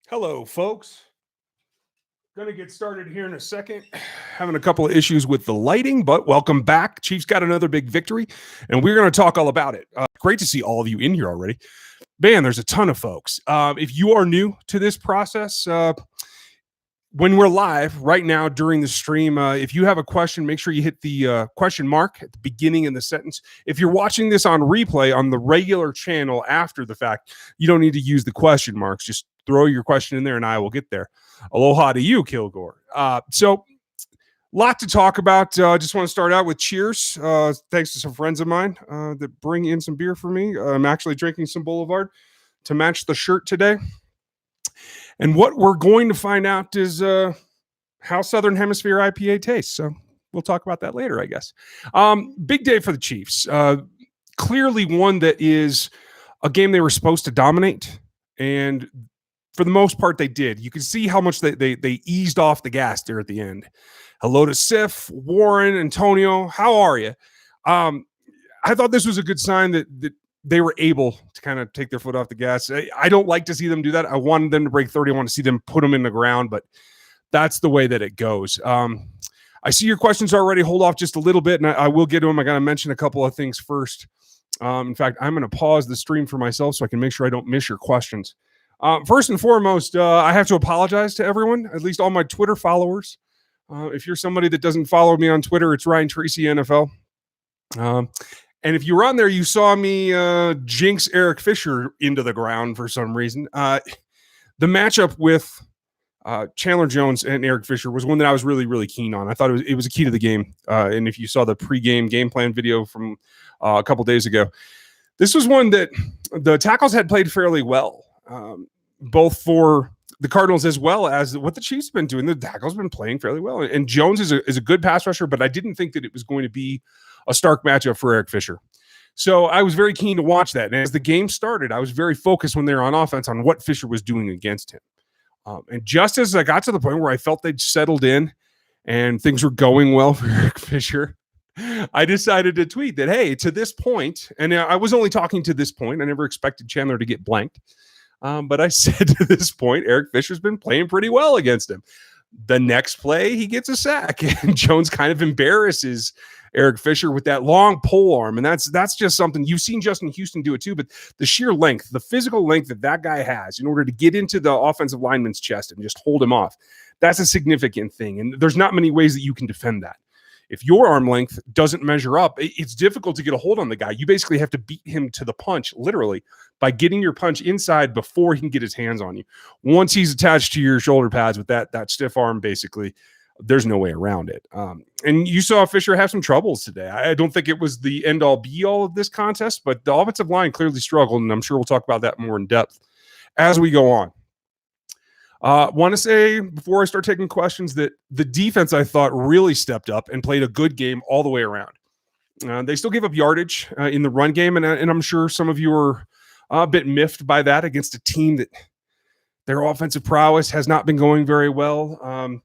Hello, folks. Going to get started here in a second. Having a couple of issues with the lighting, but welcome back. Chiefs got another big victory, and we're going to talk all about it. Great to see all of you in here already. Man, there's a ton of folks. If you are new to this process, when we're live right now during the stream, if you have a question, make sure you hit the question mark at the beginning of the sentence. If you're watching this on replay on the regular channel after the fact, you don't need to use the question marks. Just throw your question in there and I will get there. Aloha to you, Kilgore. So, lot to talk about. Just want to start out with cheers. Thanks to some friends of mine that bring in some beer for me. I'm actually drinking some Boulevard to match the shirt today. And what we're going to find out is how Southern Hemisphere IPA tastes. So we'll talk about that later, I guess. Big day for the Chiefs. Clearly one that is a game they were supposed to dominate. And for the most part, they did. You can see how much they eased off the gas there at the end. Hello to Sif, Warren, Antonio. How are you? I thought this was a good sign that they were able to kind of take their foot off the gas. I don't like to see them do that. I wanted them to break 30. I want to see them put them in the ground, but that's the way that it goes. I see your questions already. Hold off just a little bit, and I will get to them. I got to mention a couple of things first. In fact, I'm going to pause the stream for myself so I can make sure I don't miss your questions. First and foremost, I have to apologize to everyone, at least all my Twitter followers. If you're somebody that doesn't follow me on Twitter, it's Ryan Tracy NFL. And if you were on there, you saw me jinx Eric Fisher into the ground for some reason. The matchup with Chandler Jones and Eric Fisher was one that I was really, really keen on. I thought it was a key to the game. And if you saw the pregame game plan video from a couple days ago, this was one that the tackles had played fairly well, both for the Cardinals as well as what the Chiefs have been doing. The tackles have been playing fairly well. And Jones is a good pass rusher, but I didn't think that it was going to be a stark matchup for Eric Fisher. So I was very keen to watch that. And as the game started, I was very focused when they were on offense on what Fisher was doing against him. And just as I got to the point where I felt they'd settled in and things were going well for Eric Fisher, I decided to tweet that, hey, to this point, and I was only talking to this point. I never expected Chandler to get blanked. But I said to this point, Eric Fisher's been playing pretty well against him. The next play, he gets a sack, and Jones kind of embarrasses Eric Fisher with that long pole arm. And that's just something you've seen Justin Huston do it too, but the sheer length, the physical length that that guy has in order to get into the offensive lineman's chest and just hold him off, that's a significant thing. And there's not many ways that you can defend that. If your arm length doesn't measure up, it's difficult to get a hold on the guy. You basically have to beat him to the punch, literally, by getting your punch inside before he can get his hands on you. Once he's attached to your shoulder pads with that stiff arm, basically, there's no way around it. And you saw Fisher have some troubles today. I don't think it was the end-all, be-all of this contest, but the offensive line clearly struggled, and I'm sure we'll talk about that more in depth as we go on. Want to say, before I start taking questions, that the defense, I thought, really stepped up and played a good game all the way around. They still gave up yardage in the run game, and I'm sure some of you are a bit miffed by that against a team that their offensive prowess has not been going very well.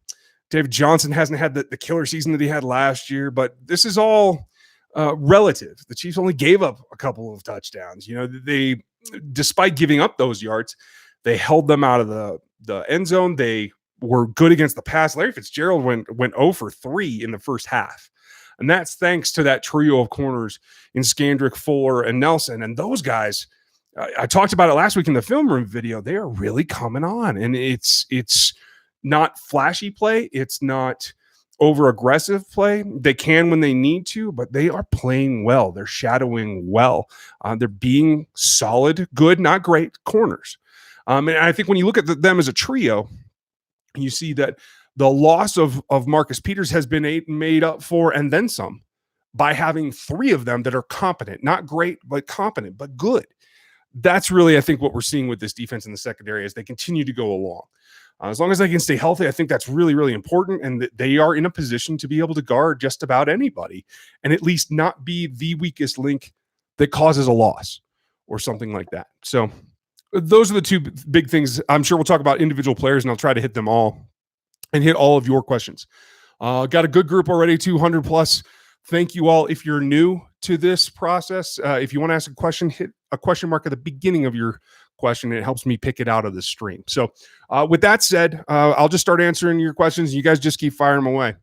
David Johnson hasn't had the killer season that he had last year, but this is all relative. The Chiefs only gave up a couple of touchdowns. You know, they, despite giving up those yards, they held them out of the end zone. They were good against the pass. Larry Fitzgerald went 0 for 3 in the first half. And that's thanks to that trio of corners in Scandrick, Fuller, and Nelson. And those guys, I talked about it last week in the film room video, they are really coming on. And it's not flashy play. It's not over-aggressive play. They can when they need to, but they are playing well. They're shadowing well. They're being solid, good, not great corners. And I think when you look at them as a trio, you see that the loss of Marcus Peters has been made up for and then some by having 3 of them that are competent, not great, but competent, but good. That's really, I think, what we're seeing with this defense in the secondary as they continue to go along. As long as they can stay healthy, I think that's really, really important, and that they are in a position to be able to guard just about anybody and at least not be the weakest link that causes a loss or something like that. So those are the 2 big things. I'm sure we'll talk about individual players, and I'll try to hit them all and hit all of your questions. Got a good group already, 200 plus. Thank you all. If you're new to this process, if you want to ask a question, hit a question mark at the beginning of your question. It helps me pick it out of the stream. So with that said, I'll just start answering your questions. You guys just keep firing them away.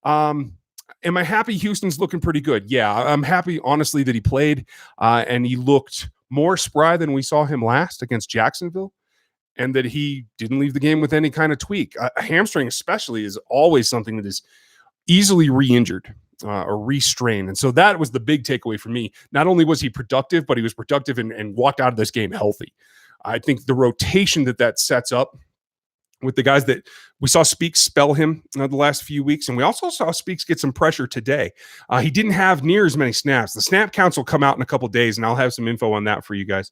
Am I happy Houston's looking pretty good? Yeah, I'm happy, honestly, that he played and he looked more spry than we saw him last against Jacksonville, and that he didn't leave the game with any kind of tweak. A hamstring especially is always something that is easily re-injured or restrained. And so that was the big takeaway for me. Not only was he productive, but he was productive and walked out of this game healthy. I think the rotation that sets up with the guys that we saw Speaks spell him the last few weeks, and we also saw Speaks get some pressure today. He didn't have near as many snaps. The snap counts will come out in a couple of days, and I'll have some info on that for you guys.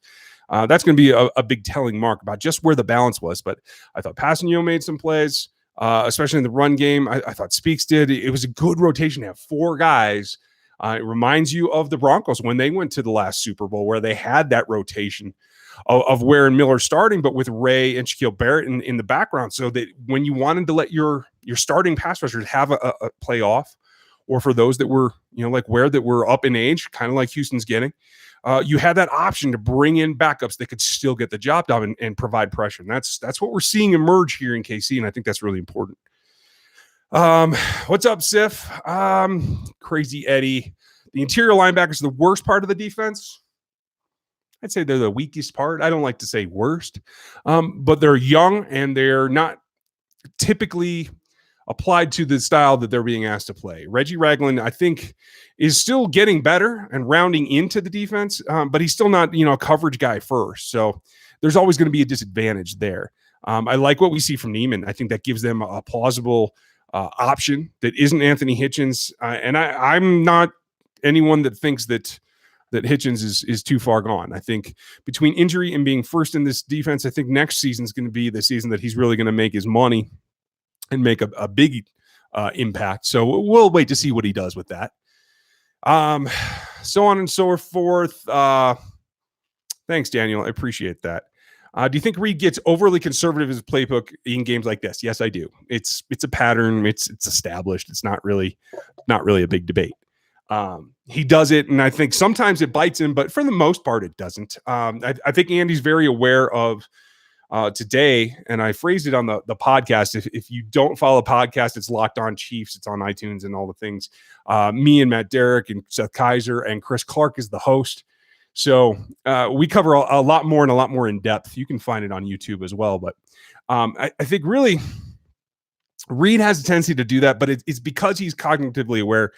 That's going to be a big telling mark about just where the balance was. But I thought Passanio made some plays, especially in the run game. I thought Speaks did. It was a good rotation to have four guys. It reminds you of the Broncos when they went to the last Super Bowl, where they had that rotation of Ware and Miller starting, but with Ray and Shaquille Barrett in the background, so that when you wanted to let your starting pass rushers have a play off, or for those that were, like Ware, that were up in age, kind of like Houston's getting, you had that option to bring in backups that could still get the job done and provide pressure. And that's what we're seeing emerge here in KC, and I think that's really important. What's up, Sif? Crazy Eddie. The interior linebackers are the worst part of the defense. I'd say they're the weakest part. I don't like to say worst, but they're young and they're not typically applied to the style that they're being asked to play. Reggie Ragland, I think, is still getting better and rounding into the defense, but he's still not, a coverage guy first. So there's always going to be a disadvantage there. I like what we see from Niemann. I think that gives them a plausible option that isn't Anthony Hitchens. And I'm not anyone that thinks that Hitchens is too far gone. I think between injury and being first in this defense, I think next season is going to be the season that he's really going to make his money and make a big impact. So we'll wait to see what he does with that. So on and so forth. Thanks, Daniel. I appreciate that. Do you think Reed gets overly conservative as a playbook in games like this? Yes, I do. It's a pattern. It's established. It's not really a big debate. He does it, and I think sometimes it bites him, but for the most part, it doesn't. I think Andy's very aware of today, and I phrased it on the podcast. If you don't follow the podcast, it's Locked On Chiefs. It's on iTunes and all the things. Me and Matt Derrick and Seth Kaiser and Chris Clark is the host. So we cover a lot more and a lot more in depth. You can find it on YouTube as well. But I think really Reed has a tendency to do that, but it's because he's cognitively aware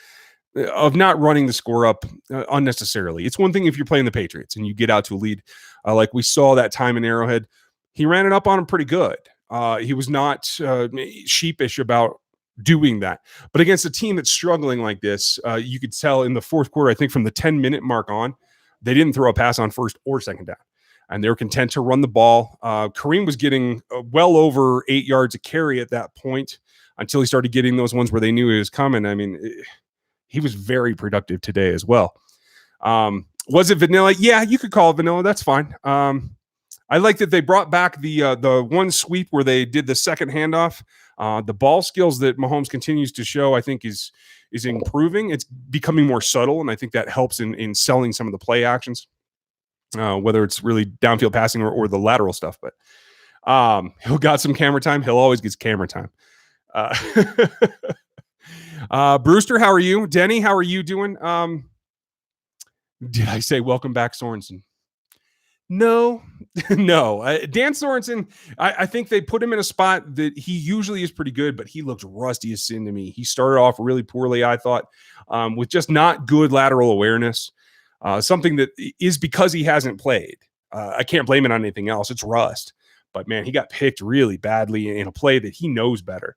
of not running the score up unnecessarily. It's one thing if you're playing the Patriots and you get out to a lead, like we saw that time in Arrowhead. He ran it up on him pretty good. He was not sheepish about doing that. But against a team that's struggling like this, you could tell in the fourth quarter, I think from the 10-minute mark on, they didn't throw a pass on first or second down. And they were content to run the ball. Kareem was getting well over 8 yards a carry at that point until he started getting those ones where they knew he was coming. I mean, he was very productive today as well. Was it vanilla? Yeah, you could call it vanilla. That's fine. I like that they brought back the one sweep where they did the second handoff. The ball skills that Mahomes continues to show, I think, is improving. It's becoming more subtle, and I think that helps in selling some of the play actions, whether it's really downfield passing or the lateral stuff. But Hill got some camera time. Hill always gets camera time. Brewster, how are you? Denny, how are you doing? Did I say welcome back, Sorensen? No. Dan Sorensen, I think they put him in a spot that he usually is pretty good, but he looked rusty as sin to me. He started off really poorly, I thought, with just not good lateral awareness, something that is because he hasn't played. I can't blame it on anything else. It's rust. But, man, he got picked really badly in a play that he knows better.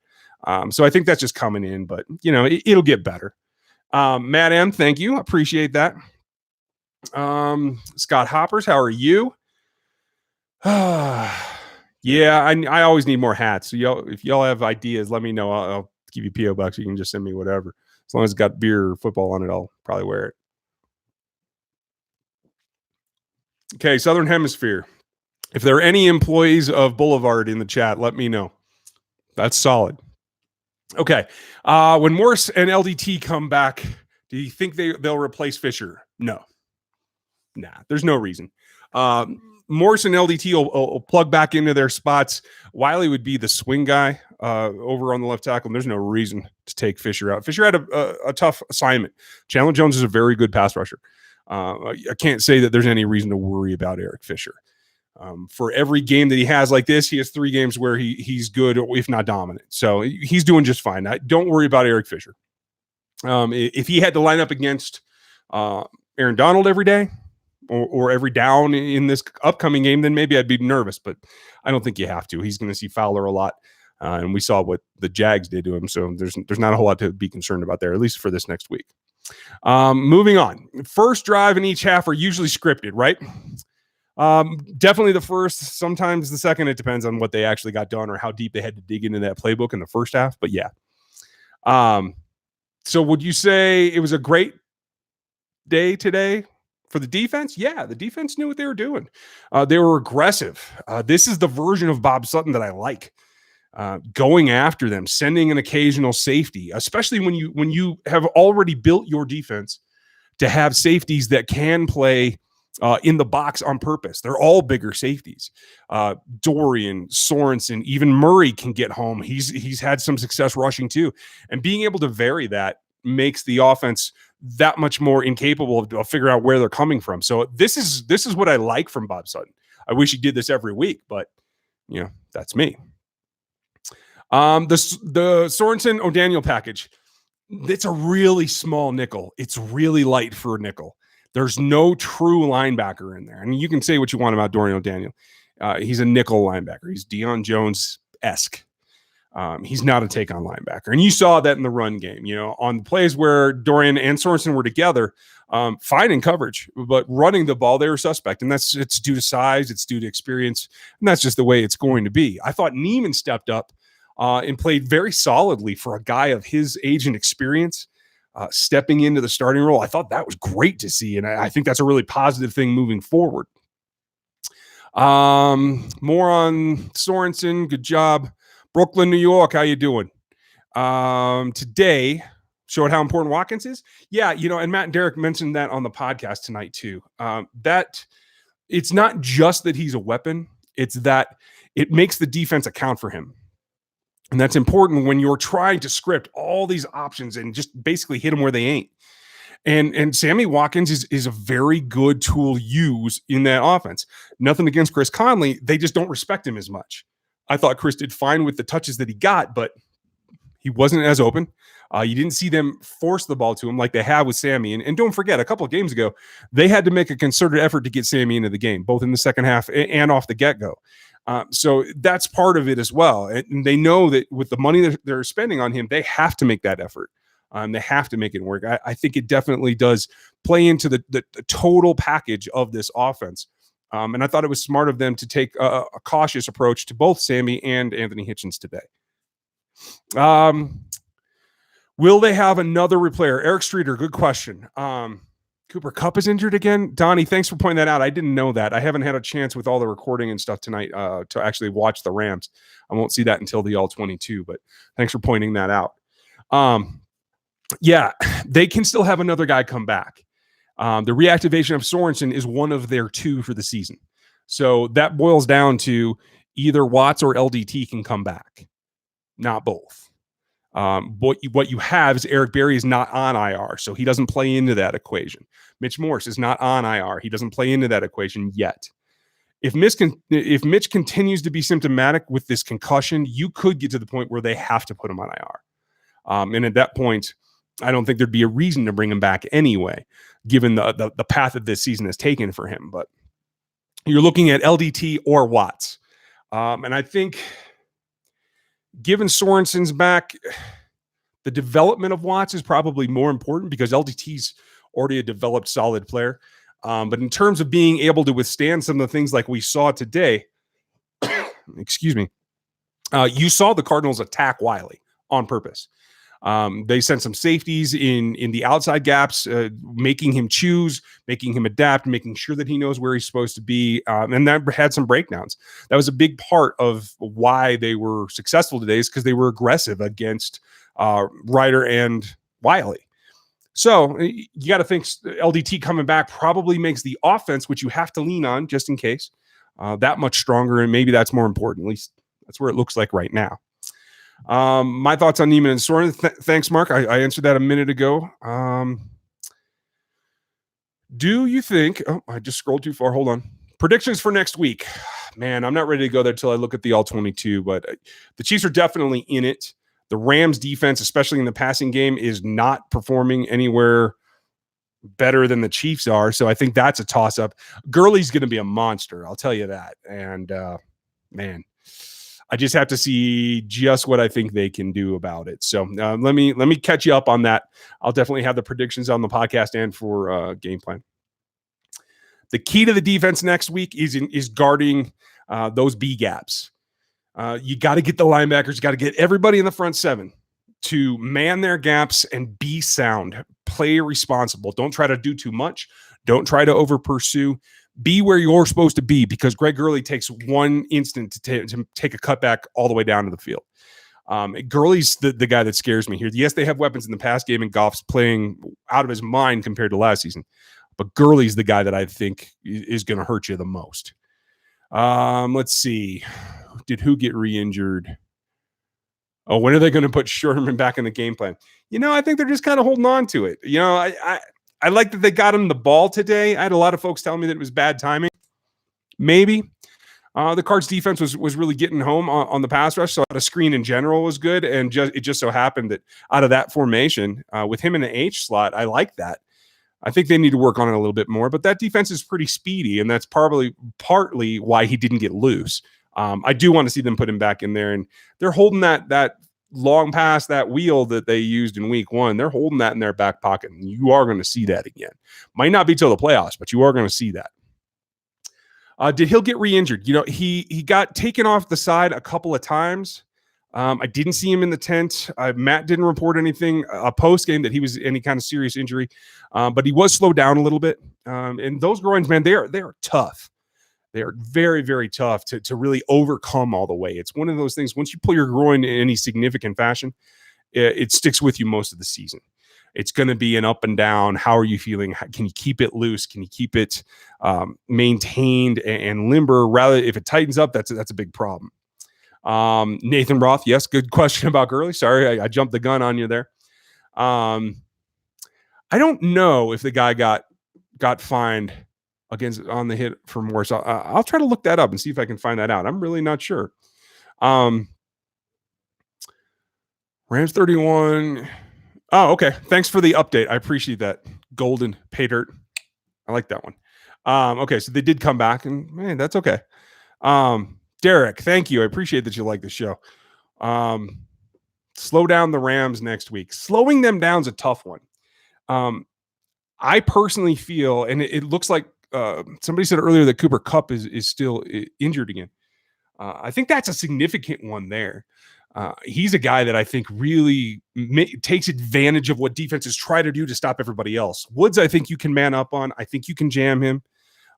So I think that's just coming in, but, it'll get better. Matt M., thank you. Appreciate that. Scott Hoppers, how are you? Yeah, I always need more hats. So if y'all have ideas, let me know. I'll give you P.O. Box. You can just send me whatever. As long as it's got beer or football on it, I'll probably wear it. Okay, Southern Hemisphere. If there are any employees of Boulevard in the chat, let me know. That's solid. Okay. When Morse and LDT come back, do you think they'll replace Fisher? No. Nah, there's no reason. Morris and LDT will plug back into their spots. Wiley would be the swing guy over on the left tackle. And there's no reason to take Fisher out. Fisher had a tough assignment. Chandler Jones is a very good pass rusher. I can't say that there's any reason to worry about Eric Fisher. For every game that he has like this, he has 3 games where he's good, if not dominant. So he's doing just fine. Don't worry about Eric Fisher. If he had to line up against Aaron Donald every day, or every down in this upcoming game, then maybe I'd be nervous, but I don't think you have to. He's going to see Fowler a lot, and we saw what the Jags did to him, so there's not a whole lot to be concerned about there, at least for this next week. Moving on. First drive in each half are usually scripted, right? Definitely the first, sometimes the second. It depends on what they actually got done or how deep they had to dig into that playbook in the first half, but yeah. So would you say it was a great day today for the defense? Yeah, the defense knew what they were doing. They were aggressive. This is the version of Bob Sutton that I like. Going after them, sending an occasional safety, especially when you have already built your defense to have safeties that can play in the box on purpose. They're all bigger safeties. Dorian, Sorensen, even Murray can get home. He's had some success rushing too. And being able to vary that makes the offense that much more incapable of figuring out where they're coming from. So this is what I like from Bob Sutton. I wish he did this every week, but that's me. The Sorensen O'Daniel package, it's a really small nickel. It's really light for a nickel. There's no true linebacker in there. I mean, you can say what you want about Dorian O'Daniel. He's a nickel linebacker. He's Deion Jones-esque. He's not a take-on linebacker. And you saw that in the run game, on the plays where Dorian and Sorensen were together, fine in coverage, but running the ball, they were suspect. And it's due to size, it's due to experience, and that's just the way it's going to be. I thought Niemann stepped up and played very solidly for a guy of his age and experience, stepping into the starting role. I thought that was great to see, and I think that's a really positive thing moving forward. More on Sorensen. Good job. Brooklyn, New York, how you doing? Today showed how important Watkins is. Yeah, and Matt and Derek mentioned that on the podcast tonight too. That it's not just that he's a weapon, it's that it makes the defense account for him. And that's important when you're trying to script all these options and just basically hit them where they ain't. And Sammy Watkins is a very good tool to use in that offense. Nothing against Chris Conley. They just don't respect him as much. I thought Chris did fine with the touches that he got, but he wasn't as open. You didn't see them force the ball to him like they have with Sammy. And don't forget, a couple of games ago, they had to make a concerted effort to get Sammy into the game, both in the second half and off the get-go. So that's part of it as well. And they know that with the money that they're spending on him, they have to make that effort. They have to make it work. I think it definitely does play into the total package of this offense. And I thought it was smart of them to take a cautious approach to both Sammy and Anthony Hitchens today. Will they have another replayer? Eric Streeter, good question. Cooper Kupp is injured again. Donnie, thanks for pointing that out. I didn't know that. I haven't had a chance with all the recording and stuff tonight to actually watch the Rams. I won't see that until the All-22, but thanks for pointing that out. Yeah, they can still have another guy come back. The reactivation of Sorensen is one of their 2 for the season. So that boils down to either Watts or LDT can come back, not both. What you have is Eric Berry is not on IR, so he doesn't play into that equation. Mitch Morse is not on IR. He doesn't play into that equation yet. If Mitch continues to be symptomatic with this concussion, you could get to the point where they have to put him on IR. And at that point, I don't think there'd be a reason to bring him back anyway, given the path that this season has taken for him. But you're looking at LDT or Watts. And I think given Sorensen's back, the development of Watts is probably more important because LDT's already a developed solid player. But in terms of being able to withstand some of the things like we saw today, excuse me, you saw the Cardinals attack Wiley on purpose. They sent some safeties in the outside gaps, making him choose, making him adapt, making sure that he knows where he's supposed to be. And that had some breakdowns. That was a big part of why they were successful today, is because they were aggressive against Ryder and Wiley. So you got to think LDT coming back probably makes the offense, which you have to lean on just in case, that much stronger, and maybe that's more important. At least that's where it looks like right now. My thoughts on Niemann and Sorensen. Thanks, Mark. I answered that a minute ago. Do you think? Oh, I just scrolled too far. Hold on. Predictions for next week. Man, I'm not ready to go there until I look at the all-22, but the Chiefs are definitely in it. The Rams defense, especially in the passing game, is not performing anywhere better than the Chiefs are. So I think that's a toss-up. Gurley's going to be a monster. I'll tell you that. And man, I just have to see just what I think they can do about it. So let me catch you up on that. I'll definitely have the predictions on the podcast and for game plan. The key to the defense next week is guarding those B gaps. You got to get the linebackers, got to get everybody in the front seven to man their gaps and be sound, play responsible. Don't try to do too much. Don't try to over pursue. Be where you're supposed to be, because Greg Gurley takes one instant to take a cutback all the way down to the field. Gurley's the guy that scares me here. Yes, they have weapons in the pass game, and Goff's playing out of his mind compared to last season. But Gurley's the guy that I think is going to hurt you the most. Let's see. Did who get re-injured? Oh, when are they going to put Sherman back in the game plan? I think they're just kind of holding on to it. I like that they got him the ball today. I had a lot of folks telling me that it was bad timing. Maybe. The Cards defense was really getting home on the pass rush, so the screen in general was good, and it just so happened that out of that formation, with him in the H slot, I like that. I think they need to work on it a little bit more, but that defense is pretty speedy, and that's partly why he didn't get loose. I do want to see them put him back in there, and they're holding that long pass, that wheel that they used in week 1. They're holding that in their back pocket, and you are going to see that again. Might not be till the playoffs, but you are going to see that. Did Hill get re-injured? He got taken off the side a couple of times. I didn't see him in the tent. Matt didn't report anything post-game that he was any kind of serious injury, but he was slowed down a little bit. And those groins, man, they are tough. They are very, very tough to really overcome all the way. It's one of those things, once you pull your groin in any significant fashion, it sticks with you most of the season. It's going to be an up and down. How are you feeling? Can you keep it loose? Can you keep it maintained and limber? Rather, if it tightens up, that's a big problem. Nathan Roth, yes, good question about Gurley. Sorry, I jumped the gun on you there. I don't know if the guy got fined on the hit for more. So I'll try to look that up and see if I can find that out. I'm really not sure. Rams 31. Oh, okay. Thanks for the update. I appreciate that. Golden pay dirt. I like that one. Okay, so they did come back, and man, that's okay. Derek, thank you. I appreciate that you like the show. Slow down the Rams next week. Slowing them down is a tough one. I personally feel, and it looks like somebody said earlier that Cooper Kupp is still injured again. I think that's a significant one there. He's a guy that I think really takes advantage of what defenses try to do to stop everybody else. Woods, I think you can man up on. I think you can jam him.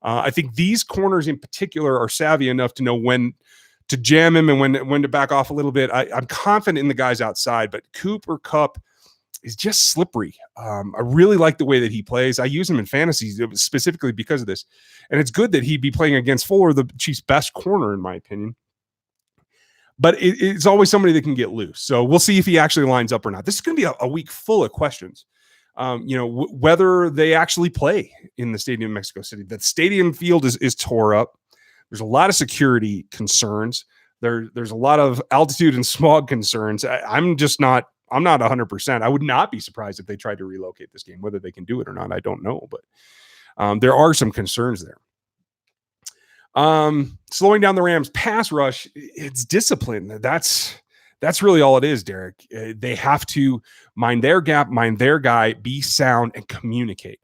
I think these corners in particular are savvy enough to know when to jam him and when to back off a little bit. I'm confident in the guys outside, but Cooper Kupp is just slippery. I really like the way that he plays. I use him in fantasy specifically because of this. And it's good that he'd be playing against Fuller, the Chiefs' best corner, in my opinion. But it's always somebody that can get loose. So we'll see if he actually lines up or not. This is going to be a week full of questions. Whether they actually play in the stadium in Mexico City. The stadium field is tore up. There's a lot of security concerns. There's a lot of altitude and smog concerns. I'm not 100%. I would not be surprised if they tried to relocate this game. Whether they can do it or not, I don't know. But there are some concerns there. Slowing down the Rams pass rush, it's discipline. That's really all it is, Derek. They have to mind their gap, mind their guy, be sound, and communicate.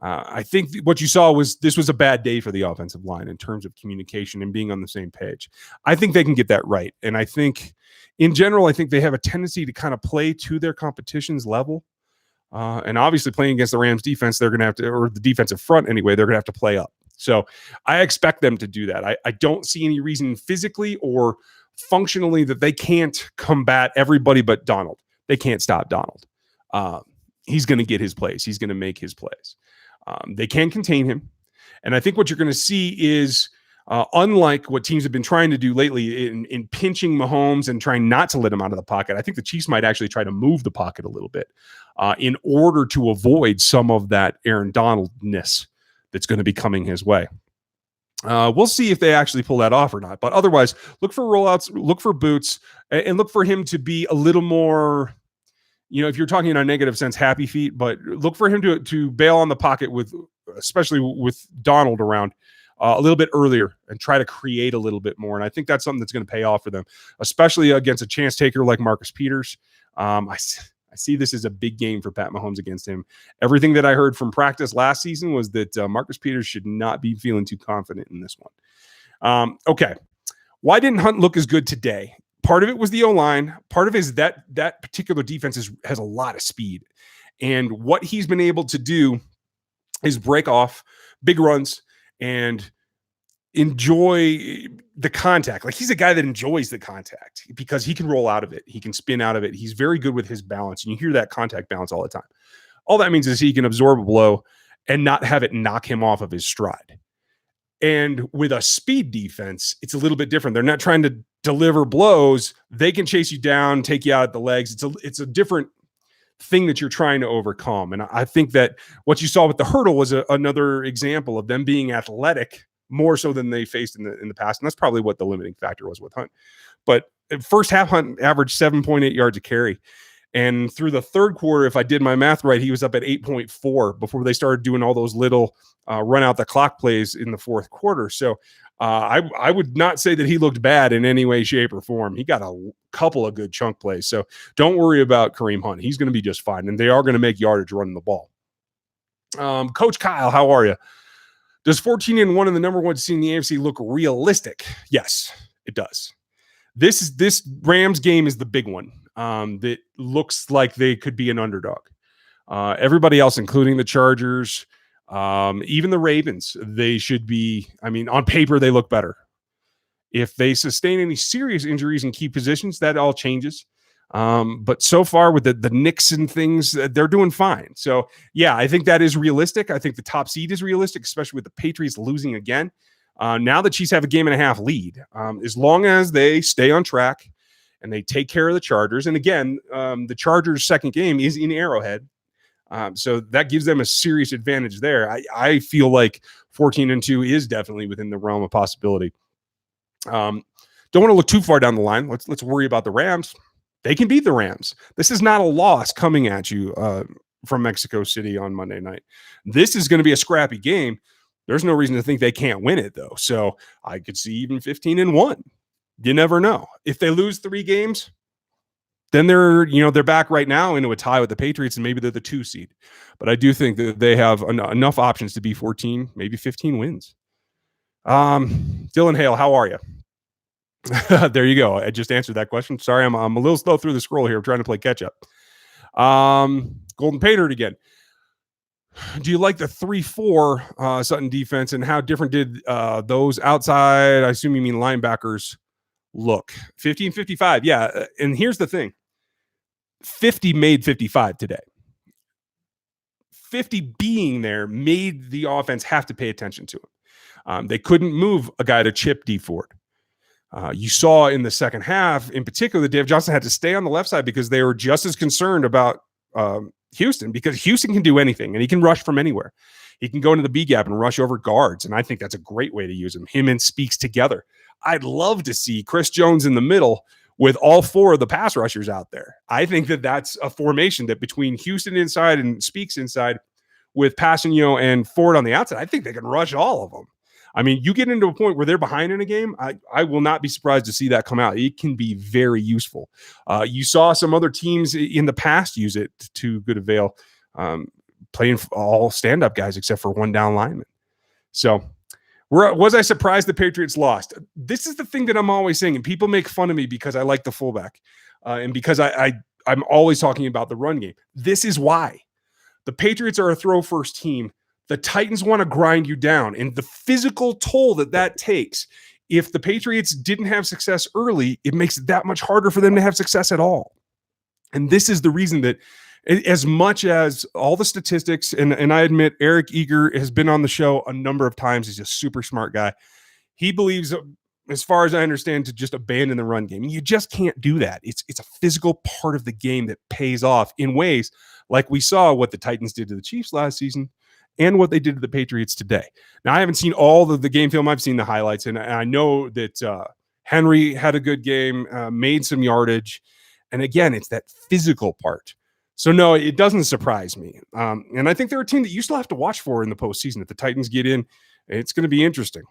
I think what you saw this was a bad day for the offensive line in terms of communication and being on the same page. I think they can get that right. And I think in general, I think they have a tendency to kind of play to their competition's level. And obviously playing against the Rams defense, they're going to have to, or the defensive front anyway, they're going to have to play up. So I expect them to do that. I don't see any reason physically or functionally that they can't combat everybody but Donald. They can't stop Donald. He's going to get his plays. He's going to make his plays. They can contain him. And I think what you're going to see is Unlike what teams have been trying to do lately in pinching Mahomes and trying not to let him out of the pocket, I think the Chiefs might actually try to move the pocket a little bit in order to avoid some of that Aaron Donald-ness that's going to be coming his way. We'll see if they actually pull that off or not. But otherwise, look for rollouts, look for boots, and look for him to be a little more, if you're talking in a negative sense, happy feet, but look for him to bail on the pocket especially with Donald around a little bit earlier and try to create a little bit more. And I think that's something that's going to pay off for them, especially against a chance taker like Marcus Peters. I see this as a big game for Pat Mahomes against him. Everything that I heard from practice last season was that Marcus Peters should not be feeling too confident in this one. Okay. Why didn't Hunt look as good today? Part of it was the O-line. Part of it is that particular defense has a lot of speed. And what he's been able to do is break off big runs and enjoy the contact. Like, he's a guy that enjoys the contact because he can roll out of it. He can spin out of it. He's very good with his balance. And you hear that contact balance all the time. All that means is he can absorb a blow and not have it knock him off of his stride. And with a speed defense, it's a little bit different. They're not trying to deliver blows. They can chase you down, take you out at the legs. It's a different thing that you're trying to overcome. And I think that what you saw with the hurdle was another example of them being athletic more so than they faced in the past. And that's probably what the limiting factor was with Hunt. But first half, Hunt averaged 7.8 yards a carry. And through the third quarter, if I did my math right, he was up at 8.4 before they started doing all those little run out the clock plays in the fourth quarter. So I would not say that he looked bad in any way, shape, or form. He got a couple of good chunk plays. So don't worry about Kareem Hunt. He's going to be just fine. And they are going to make yardage running the ball. Coach Kyle, how are you? Does 14-1 in the number one seed in the AFC look realistic? Yes, it does. This Rams game is the big one that looks like they could be an underdog. Everybody else, including the Chargers, even the Ravens, they should be, on paper, they look better. If they sustain any serious injuries in key positions, that all changes. But so far with the Knicks and things, they're doing fine. So yeah, I think that is realistic. I think the top seed is realistic, especially with the Patriots losing again. Now the Chiefs have a 1.5 lead. As long as they stay on track and they take care of the Chargers. And again, the Chargers' second game is in Arrowhead. So that gives them a serious advantage there. I feel like 14-2 is definitely within the realm of possibility. Don't want to look too far down the line. Let's worry about the Rams. They can beat the Rams. This is not a loss coming at you from Mexico City on Monday night. This is going to be a scrappy game. There's no reason to think they can't win it, though. So I could see even 15-1. You never know. If they lose 3 games, then they're back right now into a tie with the Patriots, and maybe they're the 2 seed. But I do think that they have enough options to be 14, maybe 15 wins. Dylan Hale, how are you? There you go. I just answered that question. Sorry, I'm a little slow through the scroll here. I'm trying to play catch up. Golden Patriot again. Do you like the 3-4 Sutton defense, and how different did those outside, I assume you mean linebackers, look? 50-55. Yeah. And here's the thing. 50 made 55 today. 50 being there made the offense have to pay attention to him. They couldn't move a guy to chip D Ford. You saw in the second half, in particular, that Dave Johnson had to stay on the left side because they were just as concerned about Houston, because Houston can do anything and he can rush from anywhere. He can go into the B gap and rush over guards, and I think that's a great way to use him. Him and Speaks together. I'd love to see Chris Jones in the middle with all 4 of the pass rushers out there. I think that that's a formation that between Houston inside and Speaks inside with Passanio and Ford on the outside, I think they can rush all of them. You get into a point where they're behind in a game, I will not be surprised to see that come out. It can be very useful. You saw some other teams in the past use it to good avail, playing all stand-up guys except for 1 down lineman. So was I surprised the Patriots lost? This is the thing that I'm always saying, and people make fun of me because I like the fullback and because I'm always talking about the run game. This is why. The Patriots are a throw-first team. The Titans want to grind you down, and the physical toll that takes. If the Patriots didn't have success early, it makes it that much harder for them to have success at all. And this is the reason that, as much as all the statistics, and I admit Eric Eager has been on the show a number of times. He's a super smart guy. He believes, as far as I understand, to just abandon the run game. You just can't do that. It's a physical part of the game that pays off in ways like we saw what the Titans did to the Chiefs last season and what they did to the Patriots today. Now, I haven't seen all of the game film. I've seen the highlights, and I know that Henry had a good game, made some yardage. And again, it's that physical part. So, no, it doesn't surprise me. And I think they're a team that you still have to watch for in the postseason. If the Titans get in, it's going to be interesting.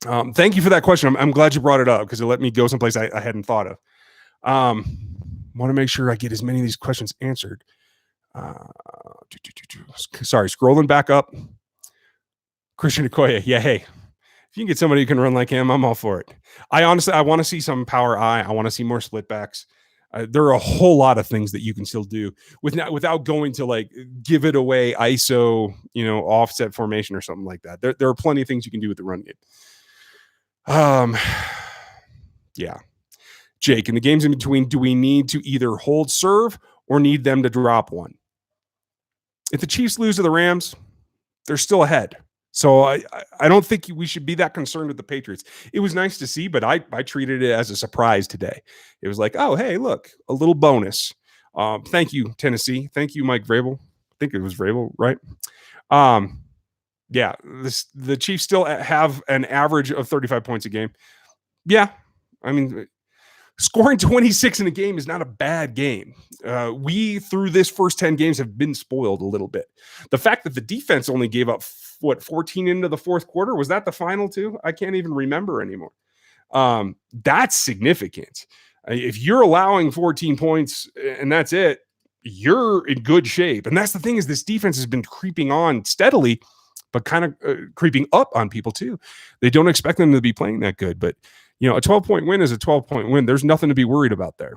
Thank you for that question. I'm glad you brought it up because it let me go someplace I hadn't thought of. Want to make sure I get as many of these questions answered. Sorry, scrolling back up. Christian Okoye. Yeah, hey, if you can get somebody who can run like him, I'm all for it. I want to see some power eye. I want to see more split backs. There are a whole lot of things that you can still do without going to like give it away ISO, offset formation or something like that. There are plenty of things you can do with the run game. Yeah. Jake, in the games in between, do we need to either hold serve or need them to drop one? If the Chiefs lose to the Rams, they're still ahead. So I don't think we should be that concerned with the Patriots. It was nice to see, but I treated it as a surprise today. It was like, oh, hey, look, a little bonus. Thank you, Tennessee. Thank you, Mike Vrabel. I think it was Vrabel, right? Yeah, the Chiefs still have an average of 35 points a game. Yeah, I mean, scoring 26 in a game is not a bad game. We, through this first 10 games, have been spoiled a little bit. The fact that the defense only gave up, 14 into the fourth quarter? Was that the final two? I can't even remember anymore. That's significant. If you're allowing 14 points and that's it, you're in good shape. And that's the thing is this defense has been creeping on steadily, but kind of creeping up on people too. They don't expect them to be playing that good, but a 12-point win is a 12-point win. There's nothing to be worried about there.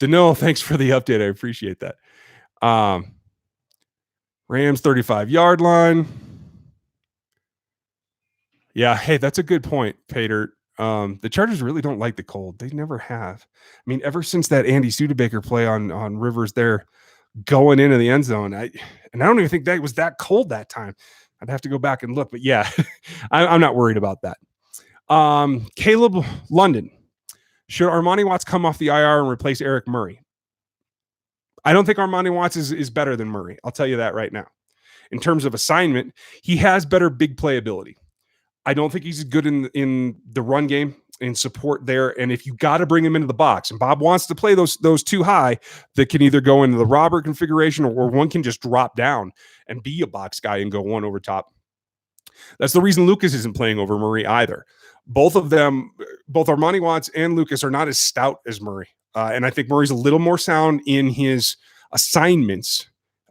Danilo, thanks for the update. I appreciate that. Rams 35-yard line. Yeah, hey, that's a good point, Pater. The Chargers really don't like the cold. They never have. I mean, ever since that Andy Studebaker play on Rivers there going into the end zone, I don't even think that was that cold that time. I'd have to go back and look, but yeah, I'm not worried about that. Caleb London. Should Armani Watts come off the IR and replace Eric Murray? I don't think Armani Watts is better than Murray. I'll tell you that right now. In terms of assignment, he has better big play ability. I don't think he's good in the run game and support there. And if you got to bring him into the box, and Bob wants to play those too high that can either go into the Robert configuration or one can just drop down and be a box guy and go one over top. That's the reason Lucas isn't playing over Murray either. Both of them, both Armani Watts and Lucas, are not as stout as Murray. And I think Murray's a little more sound in his assignments.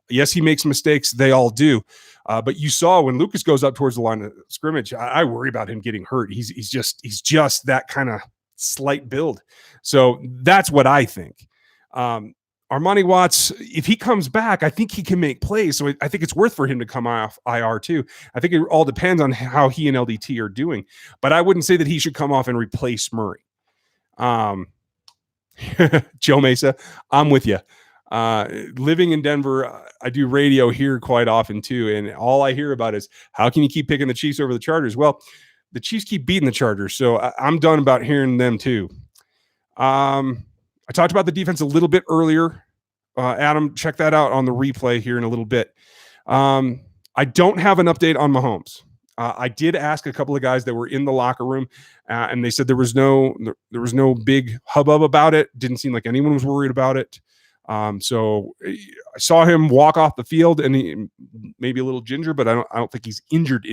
Yes, he makes mistakes. They all do. But you saw when Lucas goes up towards the line of scrimmage, I worry about him getting hurt. He's just that kind of slight build. So that's what I think. Armani Watts, if he comes back, I think he can make plays. So I think it's worth for him to come off IR too. I think it all depends on how he and LDT are doing. But I wouldn't say that he should come off and replace Murray. Joe Mesa, I'm with you. Living in Denver, I do radio here quite often too, and all I hear about is how can you keep picking the Chiefs over the Chargers? Well, the Chiefs keep beating the Chargers, so I'm done about hearing them too. I talked about the defense a little bit earlier. Adam, check that out on the replay here in a little bit. I don't have an update on Mahomes. I did ask a couple of guys that were in the locker room, and they said there was no big hubbub about it. Didn't seem like anyone was worried about it. So I saw him walk off the field, and he maybe a little ginger, but I don't think he's injured.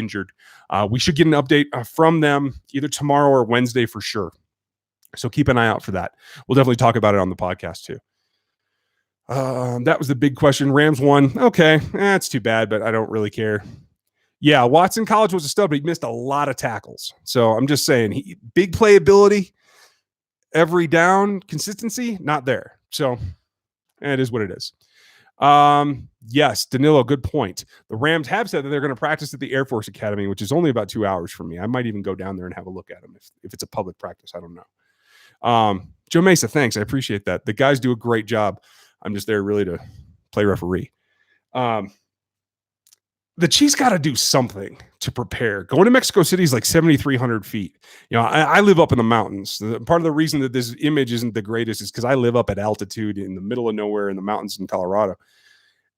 We should get an update from them either tomorrow or Wednesday for sure. So keep an eye out for that. We'll definitely talk about it on the podcast too. That was the big question. Rams won. Okay, that's too bad, but I don't really care. Yeah, Watson College was a stud, but he missed a lot of tackles. So I'm just saying, big playability, every down, consistency, not there. So it is what it is. Yes, Danilo, good point. The Rams have said that they're going to practice at the Air Force Academy, which is only about 2 hours from me. I might even go down there and have a look at them if it's a public practice. I don't know. Joe Mesa, thanks. I appreciate that. The guys do a great job. I'm just there really to play referee. the Chiefs got to do something to prepare. Going to Mexico City is like 7,300 feet. I live up in the mountains. Part of the reason that this image isn't the greatest is because I live up at altitude in the middle of nowhere in the mountains in Colorado.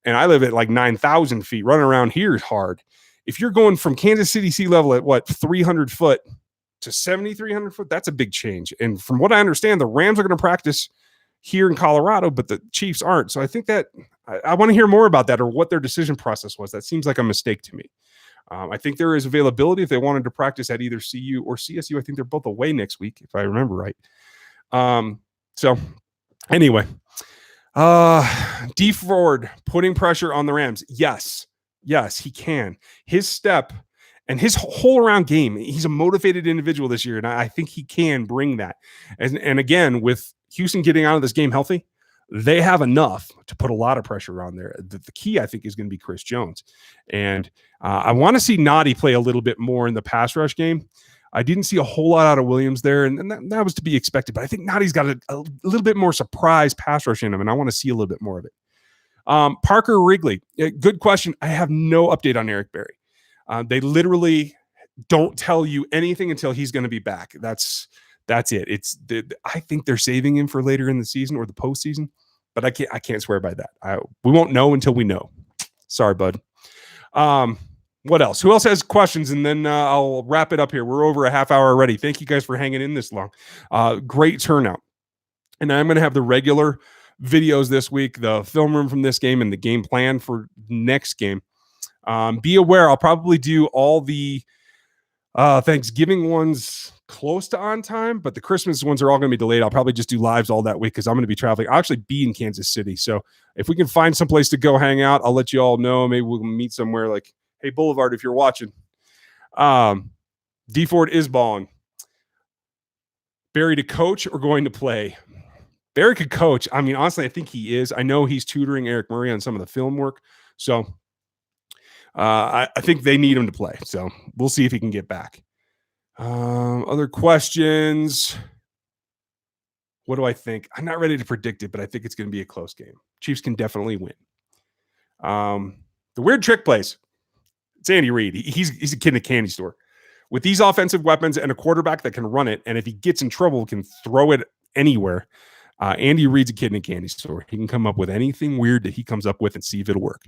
And I live at like 9,000 feet. Running around here is hard. If you're going from Kansas City sea level at 300 foot to 7,300 foot, that's a big change. And from what I understand, the Rams are going to practice here in Colorado, but the Chiefs aren't. So I think that I want to hear more about that or what their decision process was. That seems like a mistake to me. I think there is availability if they wanted to practice at either CU or CSU. I think they're both away next week, if I remember right. So anyway, D Ford putting pressure on the Rams. Yes, he can. His step and his whole around game, he's a motivated individual this year, and I think he can bring that. And again, with Houston getting out of this game healthy, they have enough to put a lot of pressure on there. The key, I think, is going to be Chris Jones. And I want to see Noddy play a little bit more in the pass rush game. I didn't see a whole lot out of Williams there, and that was to be expected. But I think Noddy's got a little bit more surprise pass rush in him, and I want to see a little bit more of it. Parker Wrigley, good question. I have no update on Eric Berry. They literally don't tell you anything until he's going to be back. That's it. I think they're saving him for later in the season or the postseason, but I can't swear by that. We won't know until we know. Sorry, bud. What else? Who else has questions? And then I'll wrap it up here. We're over a half hour already. Thank you guys for hanging in this long. Great turnout. And I'm going to have the regular videos this week, the film room from this game and the game plan for next game. Be aware, I'll probably do all the Thanksgiving ones close to on time, but the Christmas ones are all going to be delayed. I'll probably just do lives all that week because I'm going to be traveling. I'll actually be in Kansas City. So if we can find some place to go hang out, I'll let you all know. Maybe we'll meet somewhere like, hey, Boulevard, if you're watching. D Ford is balling. Barry to coach or going to play? Barry could coach. I mean, honestly, I think he is. I know he's tutoring Eric Murray on some of the film work. So I think they need him to play. So we'll see if he can get back. Other questions? What do I think? I'm not ready to predict it, but I think it's going to be a close game. Chiefs can definitely win. The weird trick plays. It's Andy Reid. He's a kid in a candy store. With these offensive weapons and a quarterback that can run it, and if he gets in trouble, can throw it anywhere. Andy Reid's a kid in a candy store. He can come up with anything weird that he comes up with and see if it'll work.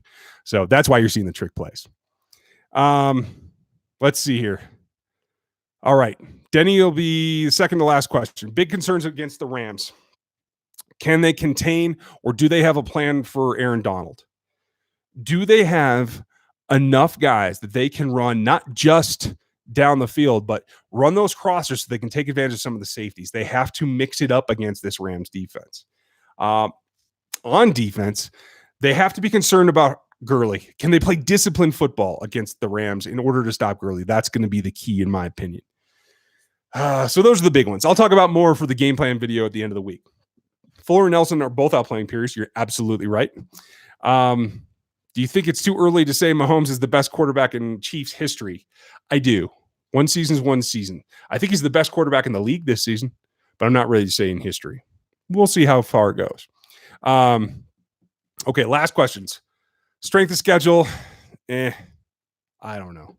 So that's why you're seeing the trick plays. Let's see here. All right. Denny will be the second to last question. Big concerns against the Rams. Can they contain or do they have a plan for Aaron Donald? Do they have enough guys that they can run not just down the field, but run those crossers so they can take advantage of some of the safeties? They have to mix it up against this Rams defense. On defense, they have to be concerned about Gurley. Can they play disciplined football against the Rams in order to stop Gurley? That's going to be the key, in my opinion. So those are the big ones. I'll talk about more for the game plan video at the end of the week. Fuller and Nelson are both out playing Pierce. You're absolutely right. Do you think it's too early to say Mahomes is the best quarterback in Chiefs history? I do. One season's one season. I think he's the best quarterback in the league this season, but I'm not ready to say in history. We'll see how far it goes. Okay, last questions. Strength of schedule. I don't know.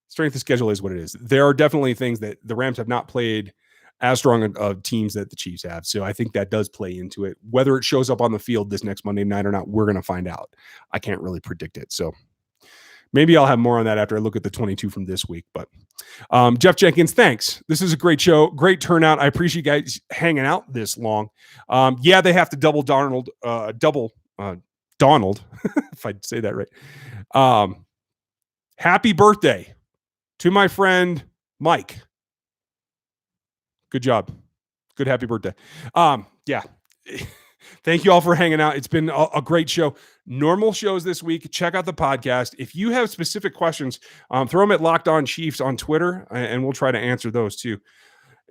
Strength of schedule is what it is. There are definitely things that the Rams have not played as strong of teams that the Chiefs have. So I think that does play into it. Whether it shows up on the field this next Monday night or not, we're going to find out. I can't really predict it. So maybe I'll have more on that after I look at the 22 from this week. But Jeff Jenkins, thanks. This is a great show. Great turnout. I appreciate you guys hanging out this long. Yeah, they have to double Donald, if I say that right. Happy birthday to my friend Mike. Good job. Good happy birthday. Yeah. Thank you all for hanging out. It's been a great show. Normal shows this week. Check out the podcast. If you have specific questions, throw them at Locked On Chiefs on Twitter, and we'll try to answer those too.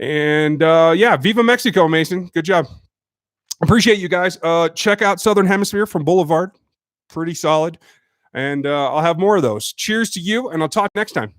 And yeah, Viva Mexico, Mason. Good job. Appreciate you guys. Check out Southern Hemisphere from Boulevard. Pretty solid. And I'll have more of those. Cheers to you, and I'll talk next time.